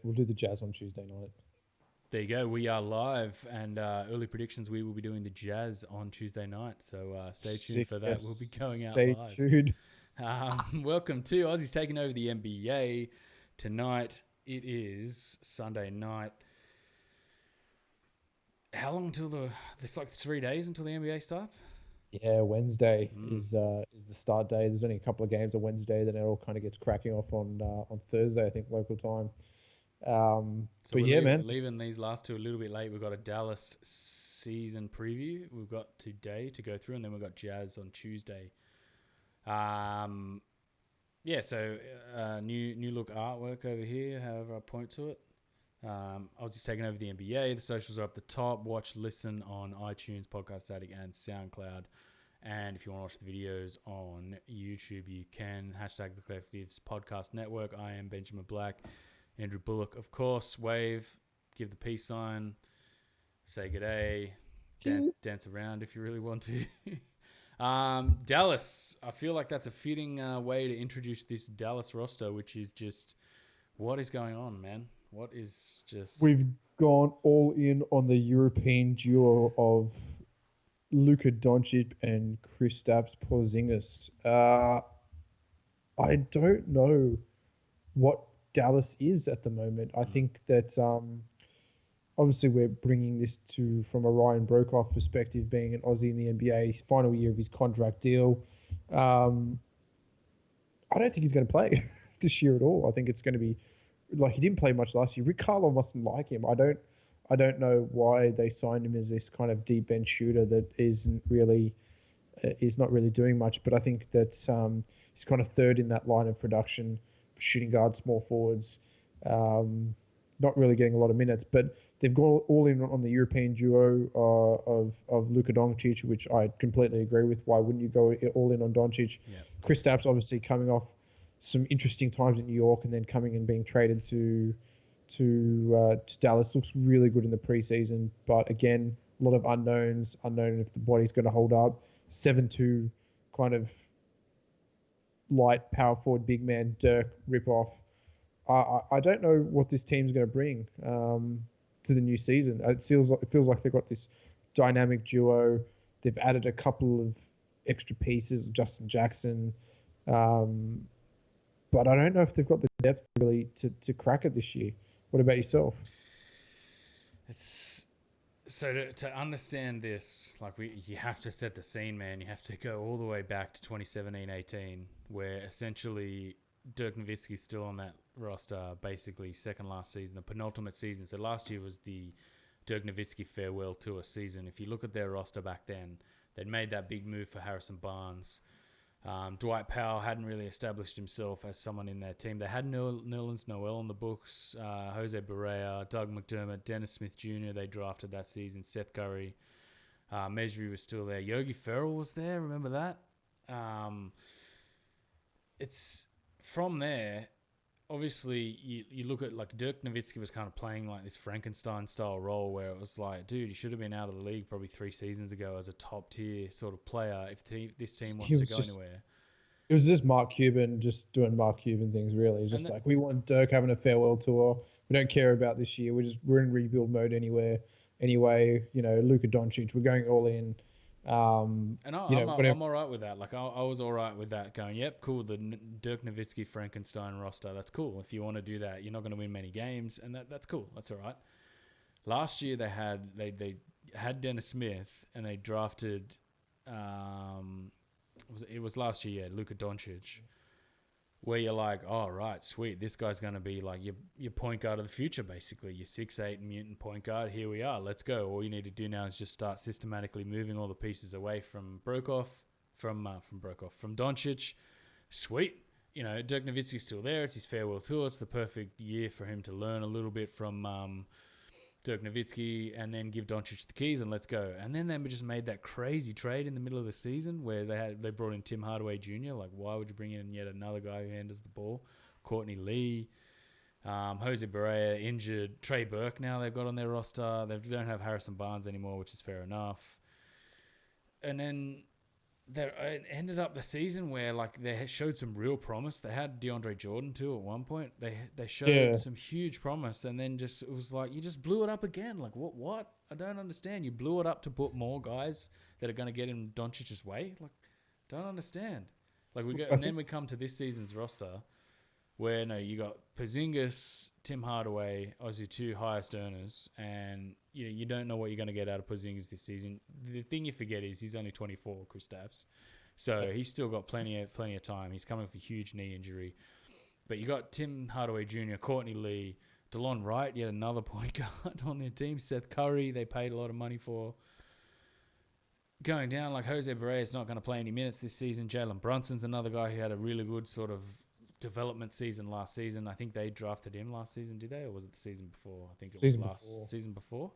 we'll do the Jazz on Tuesday night. There you go. We are live, and early predictions. We will be doing the Jazz on Tuesday night, so stay tuned Sick. for that. Yes. We'll be going out Stay live. tuned. Welcome to Aussies taking over the NBA tonight. It is Sunday night. How long until there's like 3 days until the NBA starts? Yeah, Wednesday is the start day. There's only a couple of games on Wednesday, then it all kind of gets cracking off on Thursday, I think, local time. So But yeah, man, leaving these last two a little bit late. We've got a Dallas season preview. We've got today to go through, and then we've got Jazz on Tuesday. Yeah, so new look artwork over here, however I point to it. I was just taking over the NBA. The socials are up the top. Watch, listen on iTunes, Podcast Addict, and SoundCloud. And if you want to watch the videos on YouTube, you can. Hashtag the Collectives Podcast Network. I am Benjamin Black. Andrew Bullock, of course. Wave, give the peace sign, say good day, dance around if you really want to. Dallas, I feel like that's a fitting way to introduce this Dallas roster, which is just what is going on, man? What is just... We've gone all in on the European duo of Luka Doncic and Kristaps Porzingis. I don't know what Dallas is at the moment. I think that obviously we're bringing this from a Ryan Broekhoff perspective, being an Aussie in the NBA, his final year of his contract deal. I don't think he's going to play this year at all. I think it's going to be like he didn't play much last year. Rick Carlisle mustn't like him. I don't know why they signed him as this kind of deep bench shooter that is not really doing much. But I think that he's kind of third in that line of production for shooting guards, small forwards. Not really getting a lot of minutes, but they've gone all in on the European duo of Luka Doncic, which I completely agree with. Why wouldn't you go all in on Doncic? Yeah. Kristaps obviously coming off some interesting times in New York and then coming and being traded to Dallas. Looks really good in the preseason, but again, a lot of unknowns. Unknown if the body's going to hold up. 7'2", kind of light power forward, big man, Dirk ripoff. I don't know what this team's going to bring to the new season. It feels like they've got this dynamic duo. They've added a couple of extra pieces, Justin Jackson. But I don't know if they've got the depth really to crack it this year. What about yourself? It's so to understand this, like you have to set the scene, man. You have to go all the way back to 2017-18, where essentially Dirk Nowitzki's still on that roster, basically second last season, the penultimate season. So last year was the Dirk Nowitzki farewell tour season. If you look at their roster back then, they'd made that big move for Harrison Barnes. Dwight Powell hadn't really established himself as someone in their team. They had Nerlens Noel on the books, Jose Barea, Doug McDermott, Dennis Smith Jr. They drafted that season, Seth Curry. Mesri was still there. Yogi Ferrell was there, remember that? It's from there, obviously, you look at like Dirk Nowitzki was kind of playing like this Frankenstein-style role where it was like, dude, you should have been out of the league probably 3 seasons ago as a top-tier sort of player if this team wants to go anywhere. It was just Mark Cuban just doing Mark Cuban things, really. It's just like, we want Dirk having a farewell tour. We don't care about this year. We're in rebuild mode anyway. Luka Doncic, we're going all in. And I'm all right with that. Like I was all right with that. Going, yep, cool. The Dirk Nowitzki Frankenstein roster. That's cool. If you want to do that, you're not going to win many games, and that's cool. That's all right. Last year they had Dennis Smith, and they drafted. It was last year, yeah, Luka Doncic. Where you're like, oh, right, sweet. This guy's going to be like your point guard of the future, basically. Your 6'8" mutant point guard. Here we are. Let's go. All you need to do now is just start systematically moving all the pieces away from Broekhoff, from Doncic. Sweet. Dirk Nowitzki's still there. It's his farewell tour. It's the perfect year for him to learn a little bit from Dirk Nowitzki and then give Doncic the keys and let's go. And then they just made that crazy trade in the middle of the season where they brought in Tim Hardaway Jr. Like, why would you bring in yet another guy who handles the ball? Courtney Lee, Jose Barea injured, Trey Burke now they've got on their roster. They don't have Harrison Barnes anymore, which is fair enough. And then it ended up the season where like they showed some real promise. They had DeAndre Jordan too at one point. They showed some huge promise, and then just it was like you just blew it up again. Like what? I don't understand. You blew it up to put more guys that are going to get in Doncic's way. Like, don't understand. Like and then we come to this season's roster, where no, you got Porzingis, Tim Hardaway, Aussie two highest earners, and you don't know what you're going to get out of Porzingis this season. The thing you forget is he's only 24, Kristaps, so he's still got plenty of time. He's coming off a huge knee injury, but you got Tim Hardaway Jr., Courtney Lee, DeLon Wright, yet another point guard on their team. Seth Curry, they paid a lot of money for. Going down, like Jose Barea is not going to play any minutes this season. Jalen Brunson's another guy who had a really good sort of development season last season. I think they drafted him last season, did they? Or was it the season before? I think it was last season before.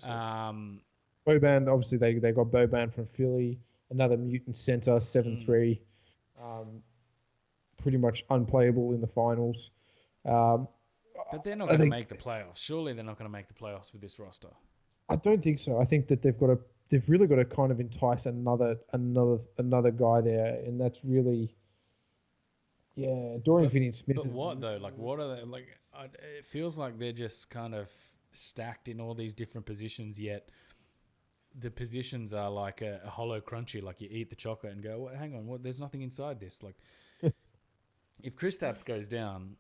Boban, obviously they got Boban from Philly, another mutant center, 7'3", pretty much unplayable in the finals. But they're not going to make the playoffs. Surely they're not going to make the playoffs with this roster. I don't think so. I think that they've really got to kind of entice another guy there, and that's really. Yeah, Dorian Finney-Smith. But what though? Like, what are they like? It feels like they're just kind of stacked in all these different positions. Yet the positions are like a hollow crunchy. Like you eat the chocolate and go, well, "Hang on, what? There's nothing inside this." Like, if Kristaps goes down,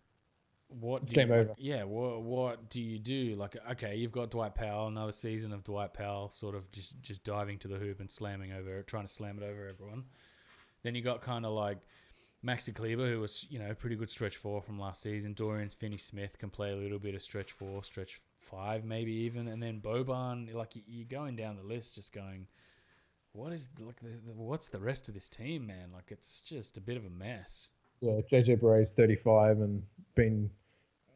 what do you? Like, yeah, what do you do? Like, okay, you've got Dwight Powell, another season of Dwight Powell, sort of just diving to the hoop and trying to slam it over everyone. Then you got kind of like Maxi Kleber, who was, pretty good stretch 4 from last season. Dorian Finney-Smith can play a little bit of stretch 4, stretch 5 maybe even. And then Boban, like you're going down the list just going, what's the rest of this team, man? Like it's just a bit of a mess. Yeah, JJ Barea's 35 and been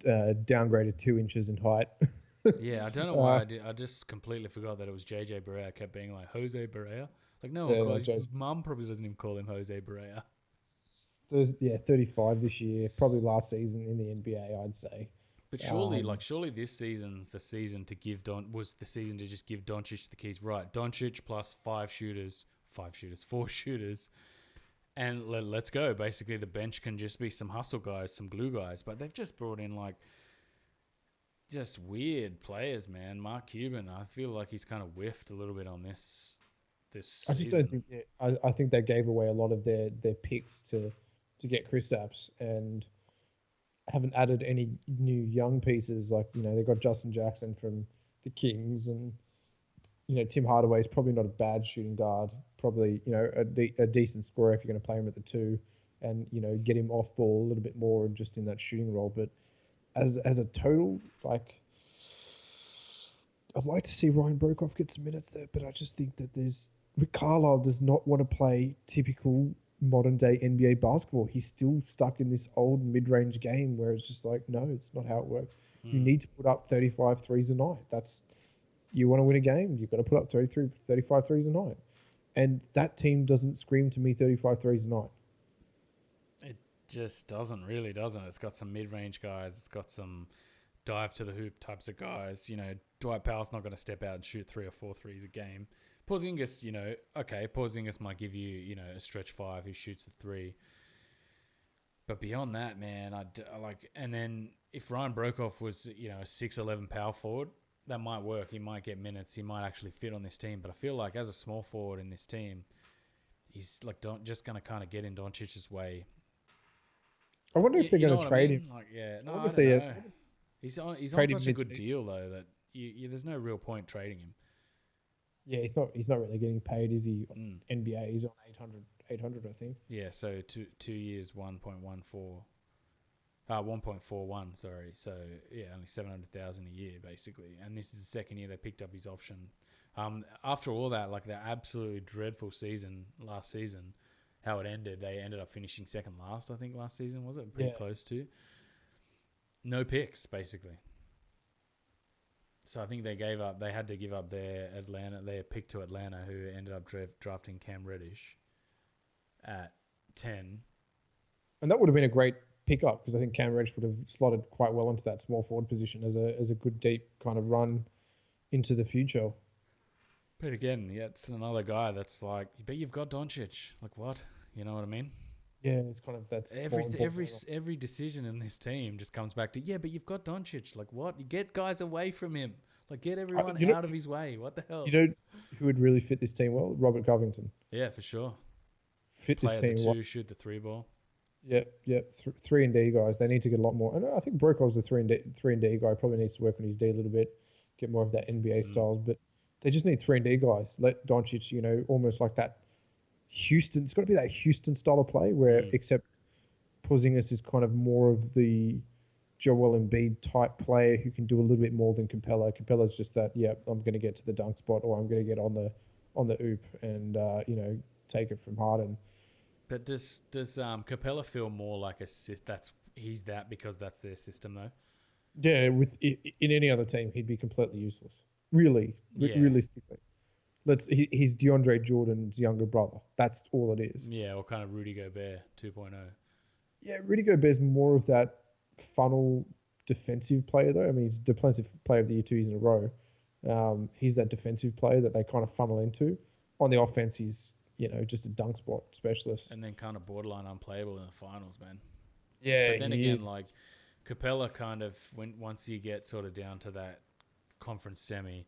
downgraded 2 inches in height. Yeah, I don't know why I just completely forgot that it was JJ Barea. I kept being like, Jose Barea? Like no one calls his mum probably doesn't even call him Jose Barea. 35 this year, probably last season in the NBA, I'd say. But surely this season's the season to give just give Doncic the keys. Right, Doncic plus 4 shooters, and let's go. Basically, the bench can just be some hustle guys, some glue guys. But they've just brought in like just weird players, man. Mark Cuban, I feel like he's kind of whiffed a little bit on this. I just don't think. I think they gave away a lot of their picks to get Kristaps and haven't added any new young pieces. Like, they got Justin Jackson from the Kings and, Tim Hardaway is probably not a bad shooting guard. Probably, a decent scorer if you're going to play him at the 2 and, get him off ball a little bit more and just in that shooting role. But as a total, like, I'd like to see Ryan Broekhoff get some minutes there, but I just think that Rick Carlisle does not want to play typical modern day NBA basketball. He's still stuck in this old mid-range game where it's just like, no, it's not how it works. You need to put up 35 threes a night. You want to win a game, you've got to put up 35 threes a night. And that team doesn't scream to me 35 threes a night. It just doesn't, really doesn't. It's got some mid-range guys. It's got some dive to the hoop types of guys. Dwight Powell's not going to step out and shoot 3 or 4 threes a game. Porzingis, Porzingis might give you, a stretch 5 who shoots the 3. But beyond that, man, I like. And then if Ryan Broekhoff was, a 6'11" power forward, that might work. He might get minutes. He might actually fit on this team. But I feel like as a small forward in this team, he's like just going to kind of get in Doncic's way. I wonder if they're going to trade him. Like, yeah, no, I don't know. He's on such a good deal though that there's no real point trading him. Yeah, he's not really getting paid, is he? NBA, he's on 800, I think. Yeah, so 2 years, 1.41, sorry. So, yeah, only 700,000 a year, basically. And this is the second year they picked up his option. After all that, like the absolutely dreadful season last season, how it ended, they ended up finishing second last, I think, last season, was it? Pretty close to. No picks, basically. So I think they had to give up their pick to Atlanta, who ended up drafting Cam Reddish at 10. And that would have been a great pickup because I think Cam Reddish would have slotted quite well into that small forward position as a good deep kind of run into the future. But again, yeah, it's another guy that's like, but you've got Doncic. Like what? You know what I mean? Yeah, it's kind of that small important. Every decision in this team just comes back to yeah, but you've got Doncic. Like what? You get guys away from him. Like get everyone You know, out of his way. What the you hell? know who would really fit this team well? Robert Covington. Yeah, for sure. Fit this Play at the team well. two, shoot the three ball. Yep, yep. 3 and D guys. They need to get a lot more. And I think Broekhoff's the 3 and D guy. Probably needs to work on his D a little bit, get more of that NBA styles. But they just need 3 and D guys. Let Doncic, almost like that Houston. It's got to be that Houston style of play where, except Porzingis is kind of more of the Joel Embiid type player who can do a little bit more than Capella. Capella's just that. Yeah, I'm going to get to the dunk spot, or I'm going to get on the oop and take it from Harden. But does Capella feel more like he's that because that's their system though? Yeah, in any other team, he'd be completely useless. Realistically, he's DeAndre Jordan's younger brother. That's all it is. Yeah, or kind of Rudy Gobert 2.0. Yeah, Rudy Gobert's more of that funnel defensive player though. I mean, he's defensive player of the year 2 years in a row. He's that defensive player that they kind of funnel into. On the offense, he's just a dunk spot specialist. And then kind of borderline unplayable in the finals, man. Yeah, but then again, like Capella kind of once you get sort of down to that conference semi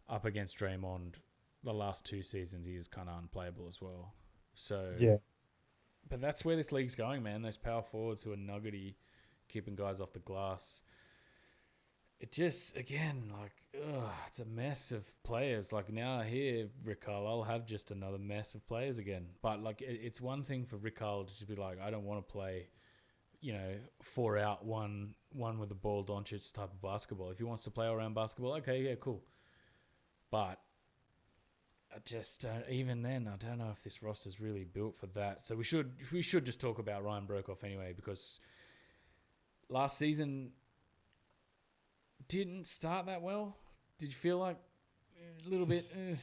up against Draymond, the last 2 seasons he is kind of unplayable as well. So yeah, but that's where this league's going, man. Those power forwards who are nuggety, keeping guys off the glass. It just, again, it's a mess of players. Like now here, Rick Carlisle, I'll have just another mess of players again. But like, it's one thing for Rick Carlisle to just be like, I don't want to play, 4 out, one with the ball, Doncic type of basketball. If he wants to play all around basketball, okay, yeah, cool. But I just even then, I don't know if this roster's really built for that. So we should just talk about Ryan Broekhoff anyway, because last season didn't start that well. Did you feel like a little bit? I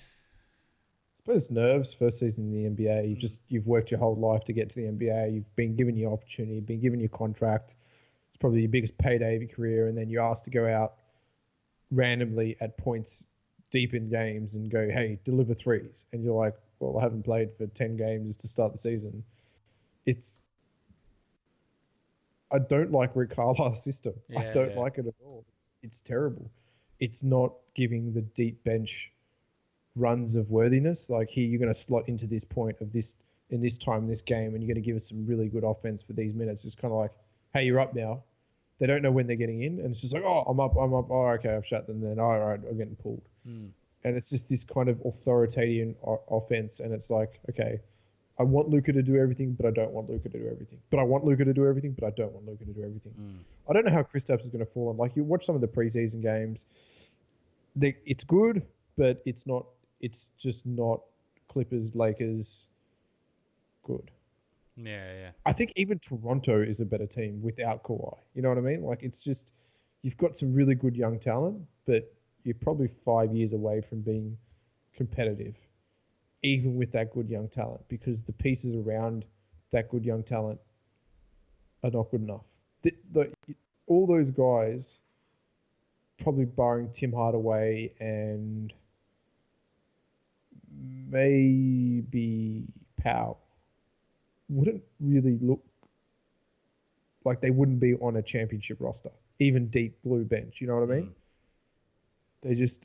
suppose nerves. First season in the NBA, you've worked your whole life to get to the NBA. You've been given your opportunity, been given your contract. It's probably your biggest payday of your career, and then you're asked to go out randomly at points deep in games and go, hey, deliver threes. And you're like, well, I haven't played for 10 games to start the season. I don't like Rick Carlisle's system. I don't like it at all. It's terrible. It's not giving the deep bench runs of worthiness. Like here, you're going to slot into this point of this in this time in this game, and you're going to give us some really good offense for these minutes. It's kind of like, hey, you're up now. They don't know when they're getting in, and it's just like, oh, I'm up. Oh, okay, I've shut them. Then all right, I'm getting pulled. And it's just this kind of authoritarian offense, and it's like, okay, I want Luka to do everything, but I don't want Luka to do everything. But I want Luka to do everything, but I don't want Luka to do everything. I don't know how Kristaps is going to fall on. Like you watch some of the preseason games, it's good, but it's not. It's just not Clippers, Lakers, good. Yeah. I think even Toronto is a better team without Kawhi. You know what I mean? Like it's just you've got some really good young talent, but you're probably 5 years away from being competitive, even with that good young talent, because the pieces around that good young talent are not good enough. All those guys, probably barring Tim Hardaway and maybe Powell, wouldn't really look like they wouldn't be on a championship roster, even deep blue bench. You know what I mean? It's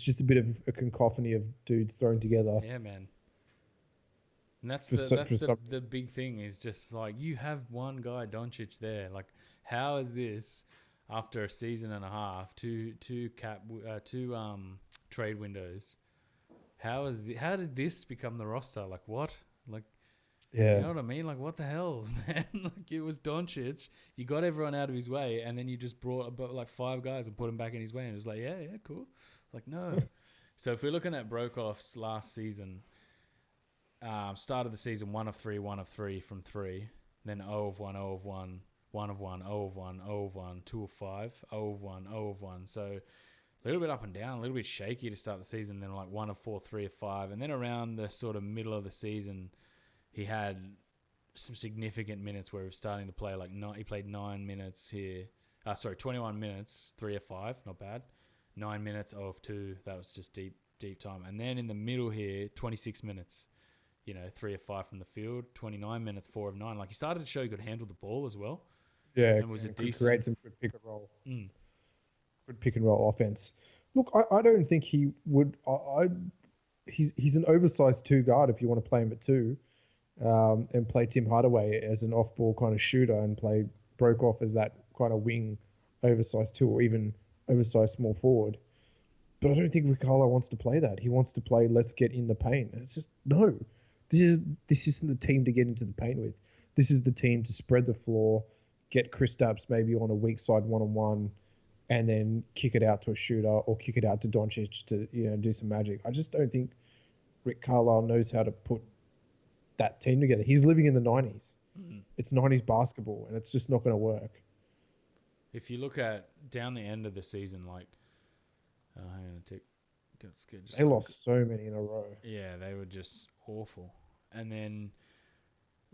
just a bit of a cacophony of dudes thrown together. Yeah, man. And that's the big thing is just like you have one guy, Doncic, there. Like, how is this after a season and a half, two trade windows? How did this become the roster? Like what? Like, yeah, you know what I mean? Like what the hell, man? Like it was Doncic. You got everyone out of his way, and then you just brought about like 5 guys and put him back in his way, and it was like, yeah, cool. Like no. So if we're looking at Broekhoff's last season, started the season 1 of 3 from 3, then 0 of 1, 0 of 1, 1 of 1, 0 of 1, 0 of 1, 2 of 5, 0 of 1, 0 of 1. So a little bit up and down, a little bit shaky to start the season, then like 1 of 4, 3 of 5, and then around the sort of middle of the season, he had some significant minutes where he was starting to play he played 9 minutes here. 21 minutes, 3 of 5, not bad. 9 minutes, 0 of 2, that was just deep deep time. And then in the middle here, 26 minutes, 3 of 5 from the field, 29 minutes, 4 of 9. Like, he started to show he could handle the ball as well. Yeah, And was a could decent... create some good pick and roll. Mm. Good pick and roll offense. Look, I don't think he would. He's an oversized 2 guard if you want to play him at 2, and play Tim Hardaway as an off-ball kind of shooter and play Broekhoff as that kind of wing oversized 2 or even oversized small forward. But I don't think Rick Carlisle wants to play that. He wants to play let's get in the paint. And it's just no. This isn't the team to get into the paint with. This is the team to spread the floor, get Kristaps maybe on a weak side 1-on-1, and then kick it out to a shooter or kick it out to Doncic to do some magic. I just don't think Rick Carlisle knows how to put that team together. He's living in the 90s. Mm. It's 90s basketball, and it's just not going to work. If you look at down the end of the season, like, hang on a tick. They lost so many in a row. Yeah, they were just awful. And then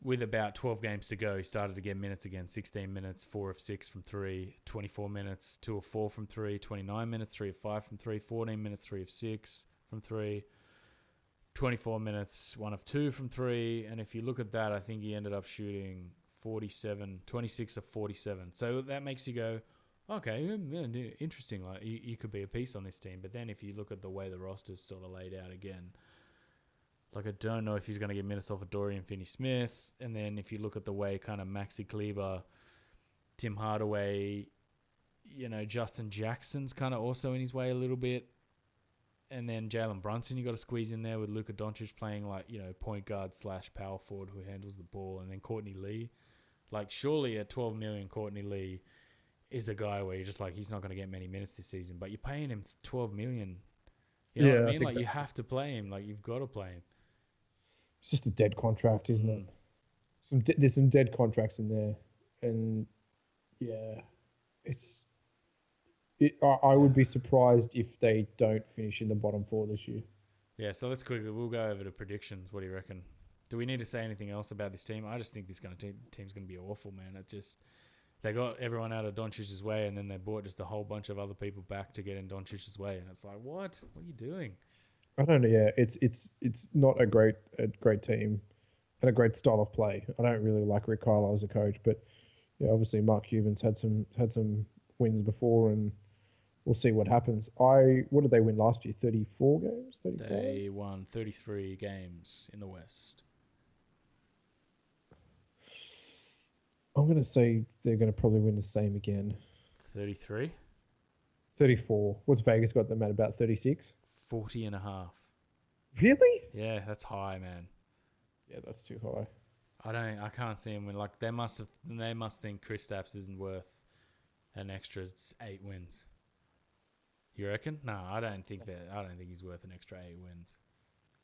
with about 12 games to go, he started to get minutes again. 16 minutes, 4 of 6 from 3. 24 minutes, 2 of 4 from 3. 29 minutes, 3 of 5 from 3. 14 minutes, 3 of 6 from 3. 24 minutes, 1 of 2 from 3. And if you look at that, I think he ended up shooting 26 of 47. So that makes you go, okay, interesting. Like, you could be a piece on this team. But then if you look at the way the roster's sort of laid out again, like, I don't know if he's going to get minutes off of Dorian Finney-Smith. And then if you look at the way kind of Maxi Kleber, Tim Hardaway, Justin Jackson's kind of also in his way a little bit. And then Jalen Brunson, you got to squeeze in there with Luka Doncic playing like, point guard / power forward who handles the ball. And then Courtney Lee. Like, surely at $12 million, Courtney Lee is a guy where you're just like, he's not going to get many minutes this season. But you're paying him $12 million. You know what I mean? Like, you have to play him. Like, you've got to play him. It's just a dead contract, isn't it? There's some dead contracts in there. And, yeah, I would be surprised if they don't finish in the bottom 4 this year. Yeah, so let's quickly, we'll go over to predictions. What do you reckon? Do we need to say anything else about this team? I just think this team's going to be awful, man. It's just, they got everyone out of Doncic's way, and then they bought just a whole bunch of other people back to get in Doncic's way. And it's like, what? What are you doing? I don't know. Yeah, it's not a great team and a great style of play. I don't really like Rick Carlisle as a coach, but yeah, obviously Mark Cuban's had some wins before, and we'll see what happens. What did they win last year? 34 games? 34? They won 33 games in the West. I'm going to say they're going to probably win the same again. 33? 34. What's Vegas got them at, about 36? 40.5. Really? Yeah, that's high, man. Yeah, that's too high. I can't see him win. Like, they must think Kristaps isn't worth an extra 8 wins. You reckon? No, I don't think he's worth an extra 8 wins.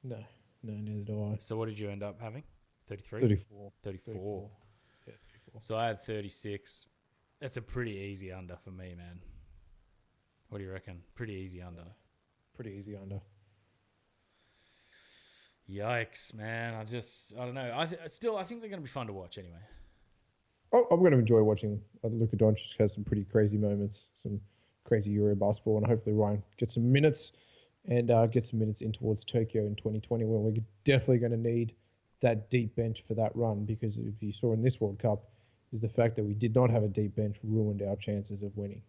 No, neither do I. So what did you end up having? 33? 34. 34. Yeah, 34. So I had 36. That's a pretty easy under for me, man. What do you reckon? Pretty easy under. Pretty easy under. Yikes, man. I don't know. I think they're going to be fun to watch anyway. Oh, I'm going to enjoy watching. Luka Doncic has some pretty crazy moments, some crazy Euro basketball, and hopefully Ryan gets some minutes and get some minutes in towards Tokyo in 2020, when we're definitely going to need that deep bench for that run, because if you saw in this World Cup, is the fact that we did not have a deep bench ruined our chances of winning.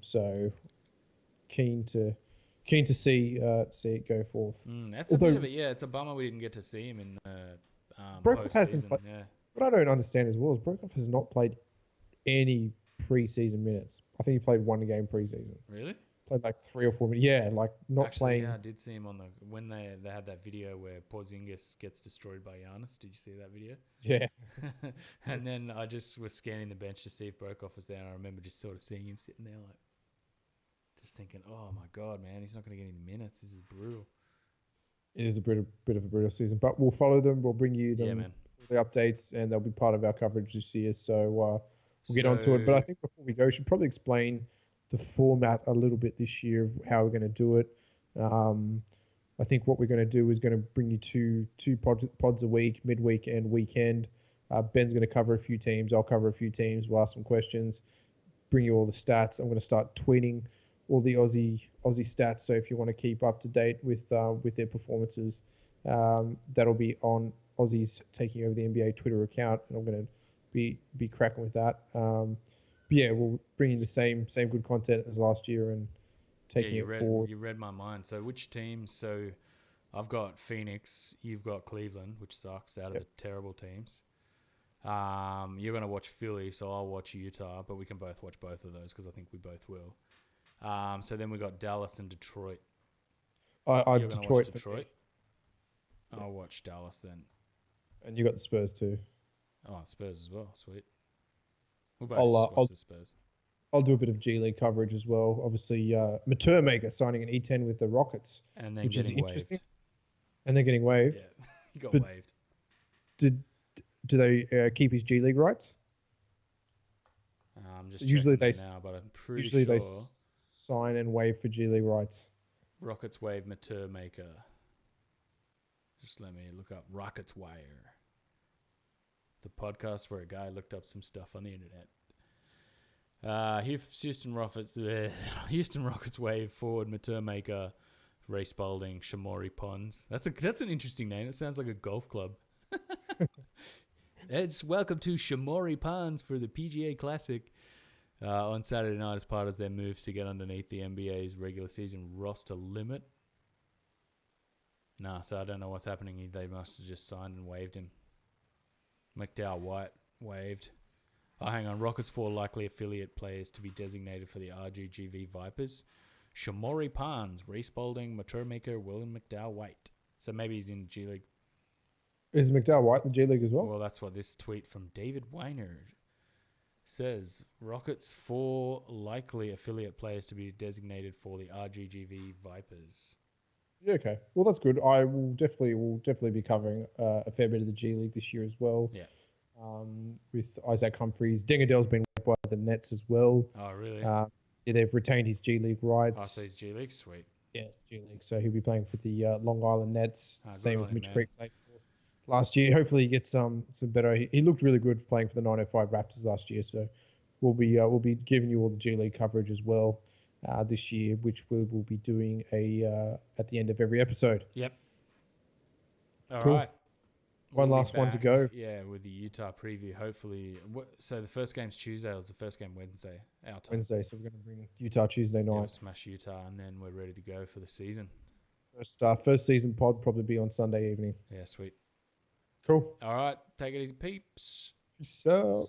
So keen to see it go forth. That's a bit of it. Yeah, it's a bummer we didn't get to see him in Broekhoff hasn't played. Yeah. What I don't understand as well is Broekhoff has not played any preseason minutes. I think he played 1 game preseason. Really? Played like 3 or 4 minutes. Yeah, like not Actually, playing. Yeah, I did see him when they had that video where Porzingis gets destroyed by Giannis. Did you see that video? Yeah. And then I just was scanning the bench to see if Broekhoff was there, and I remember just sort of seeing him sitting there, like, just thinking, oh my God, man, he's not going to get any minutes. This is brutal. It is a bit of a brutal season, but we'll follow them. We'll bring you them, the updates, and they'll be part of our coverage this year. So we'll get onto it. But I think before we go, we should probably explain the format a little bit this year, how we're going to do it. I think what we're going to do is going to bring you two pods a week, midweek and weekend. Ben's going to cover a few teams. I'll cover a few teams. We'll ask some questions, bring you all the stats. I'm going to start tweeting all the Aussie stats. So if you want to keep up to date with their performances, that'll be on Aussies taking over the NBA Twitter account, and I'm going to be cracking with that. But yeah, we'll bring in the same good content as last year and taking it forward. You read my mind. So which teams? So I've got Phoenix. You've got Cleveland, which sucks out of the terrible teams. You're going to watch Philly, so I'll watch Utah, but we can both watch both of those because I think we both will. So then we got Dallas and Detroit. You're going to watch Detroit? I'll watch Dallas then. And you got the Spurs too. Oh, Spurs as well. Sweet. We'll both watch the Spurs. I'll do a bit of G League coverage as well. Obviously, Maturmaker signing an E10 with the Rockets, and then which is interesting. Waived. And they're getting waived. Yeah, he got waived. Do they keep his G League rights? Usually they now, but I'm pretty sure they sign and waive for G League rights. Rockets waive Maturmaker. Just let me look up Rockets Wire, the podcast where a guy looked up some stuff on the internet. Houston Rockets wave forward Maturmaker, Ray Spalding, Shamori Ponds. That's an interesting name. It sounds like a golf club. It's welcome to Shamori Ponds for the PGA Classic on Saturday night as part of their moves to get underneath the NBA's regular season roster limit. So I don't know what's happening. They must have just signed and waived him. McDowell White waived. Hang on. Rockets 4 likely affiliate players to be designated for the RGGV Vipers. Shamori Ponds, Reece Spalding, Maturmaker, William McDowell White. So maybe he's in G League. Is McDowell White in the G League as well? Well, that's what this tweet from David Weiner says. Rockets 4 likely affiliate players to be designated for the RGGV Vipers. Yeah, okay. Well, that's good. I will definitely be covering a fair bit of the G League this year as well. Yeah. With Isaac Humphries. Dingadell's been by the Nets as well. Oh, really? They've retained his G League rights. Oh, so he's G League? Sweet. Yeah, G League. So he'll be playing for the Long Island Nets, same as Mitch Creek played for last year. Hopefully he gets some better. He looked really good playing for the 905 Raptors last year. So we'll be giving you all the G League coverage as well this year, which we will be doing at the end of every episode. Yep. All cool. right. One last one to go. Yeah, with the Utah preview, hopefully. So the first game's Tuesday, or is the first game Wednesday? Our time. Wednesday, so we're going to bring Utah Tuesday night. We'll smash Utah, and then we're ready to go for the season. First season pod probably be on Sunday evening. Yeah, sweet. Cool. All right, take it easy, peeps. So.